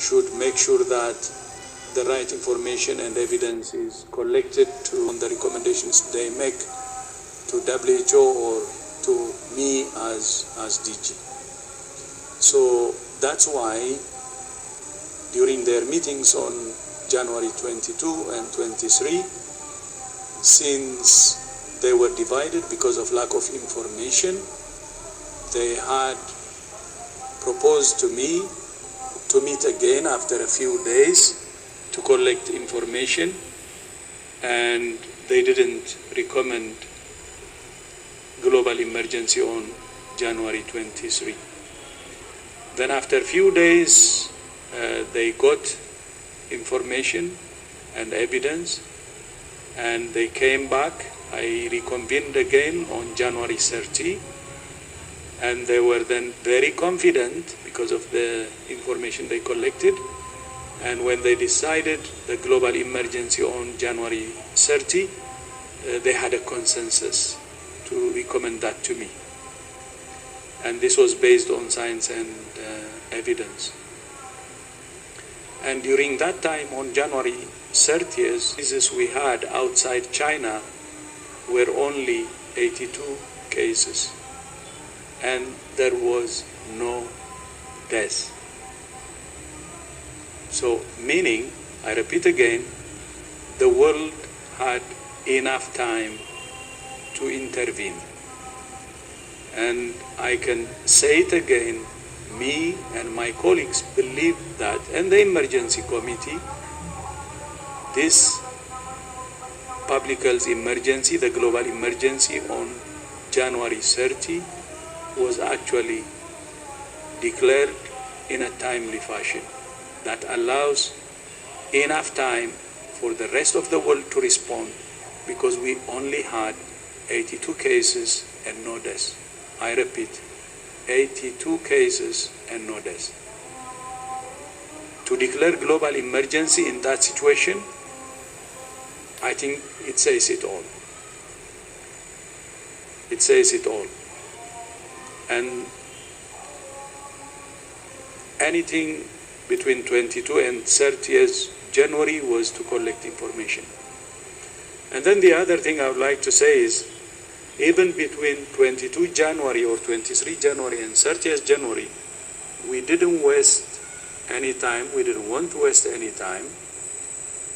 should make sure that the right information and evidence is collected on the recommendations they make to WHO or to me as DG. So that's why during their meetings on January 22 and 23, since they were divided because of lack of information, they had proposed to me to meet again after a few days to collect information, and they didn't recommend global emergency on January 23. Then after a few days, they got information and evidence, and they came back. I reconvened again on January 30, and they were then very confident because of the information they collected. And when they decided the global emergency on January 30, they had a consensus to recommend that to me. And this was based on science and evidence. And during that time, on January 30th, cases we had outside China were only 82 cases. And there was no death. So, meaning, I repeat again, the world had enough time to intervene. And I can say it again, me and my colleagues believe that, and the emergency committee, this public health emergency, the global emergency on January 30, was actually declared in a timely fashion that allows enough time for the rest of the world to respond, because we only had 82 cases and no deaths. I repeat, 82 cases and no deaths. To declare global emergency in that situation, I think it says it all. It says it all. And anything between 22 and 30th January was to collect information. And then the other thing I would like to say is, even between 22 January or 23 January and 30th January, we didn't waste any time, we didn't want to waste any time.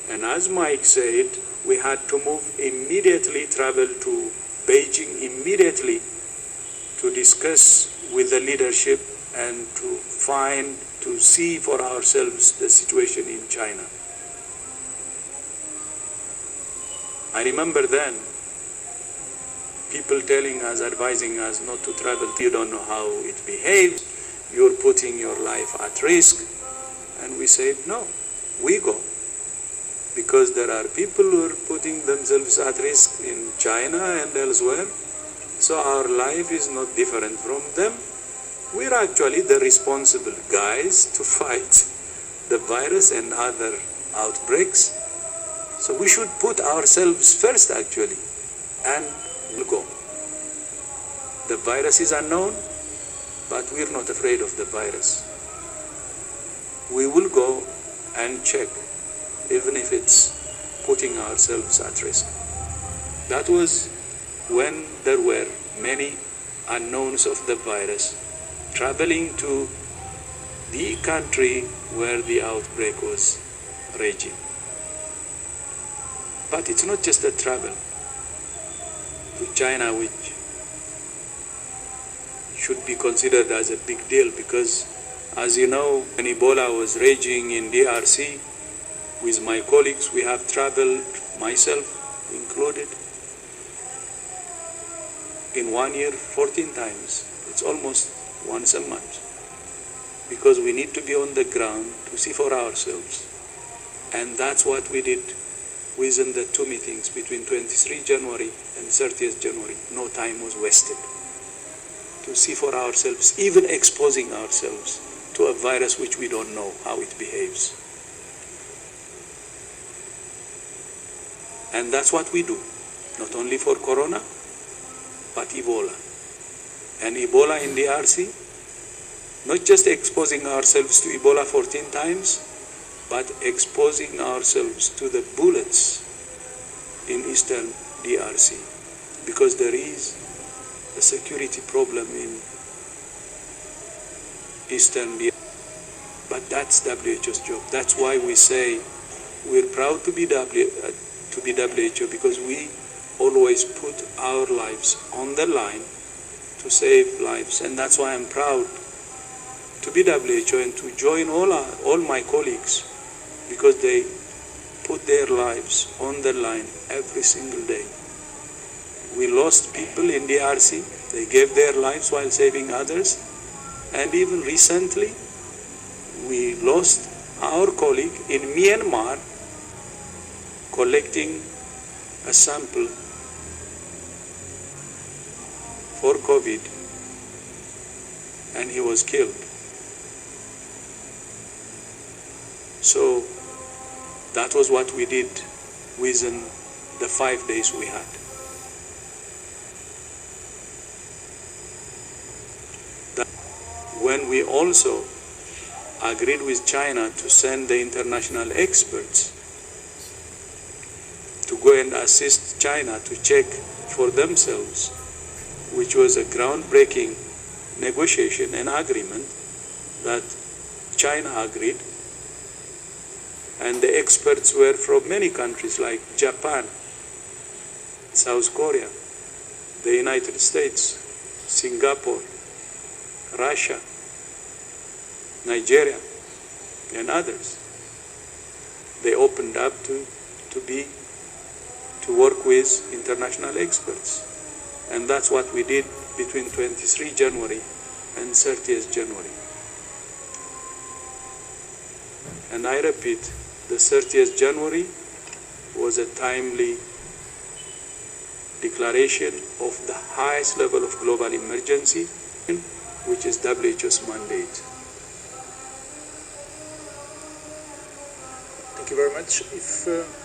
And as Mike said, we had to move immediately, travel to Beijing immediately to discuss with the leadership and to see for ourselves the situation in China. I remember then people telling us, advising us not to travel. You don't know how it behaves. You're putting your life at risk. And we said, no, we go. Because there are people who are putting themselves at risk in China and elsewhere. So our life is not different from them. We're actually the responsible guys to fight the virus and other outbreaks. So we should put ourselves first, actually, and we'll go. The virus is unknown, but we're not afraid of the virus. We will go and check, even if it's putting ourselves at risk. That was when there were many unknowns of the virus traveling to the country where the outbreak was raging. But it's not just the travel to China which should be considered as a big deal, because as you know, when Ebola was raging in DRC, with my colleagues, we have traveled, myself included, in 1 year 14 times. It's almost once a month, because we need to be on the ground to see for ourselves. And that's what we did within the two meetings between 23 January and 30th January. No time was wasted to see for ourselves, even exposing ourselves to a virus which we don't know how it behaves. And that's what we do, not only for Corona, but Ebola. And Ebola in DRC, not just exposing ourselves to Ebola 14 times, but exposing ourselves to the bullets in Eastern DRC, because there is a security problem in Eastern DRC. But that's WHO's job. That's why we say we're proud to be WHO, because we always put our lives on the line to save lives. And that's why I'm proud to be WHO and to join all my colleagues, because they put their lives on the line every single day. We lost people in DRC. They gave their lives while saving others. And even recently, we lost our colleague in Myanmar collecting a sample for COVID, and he was killed. So that was what we did within the 5 days we had. When we also agreed with China to send the international experts to go and assist China to check for themselves, which was a groundbreaking negotiation and agreement that China agreed, and the experts were from many countries like Japan, South Korea, the United States, Singapore, Russia, Nigeria, and others. They opened up to work with international experts. And that's what we did between 23 January and 30th January. And I repeat, the 30th January was a timely declaration of the highest level of global emergency, which is WHO's mandate. Thank you very much. If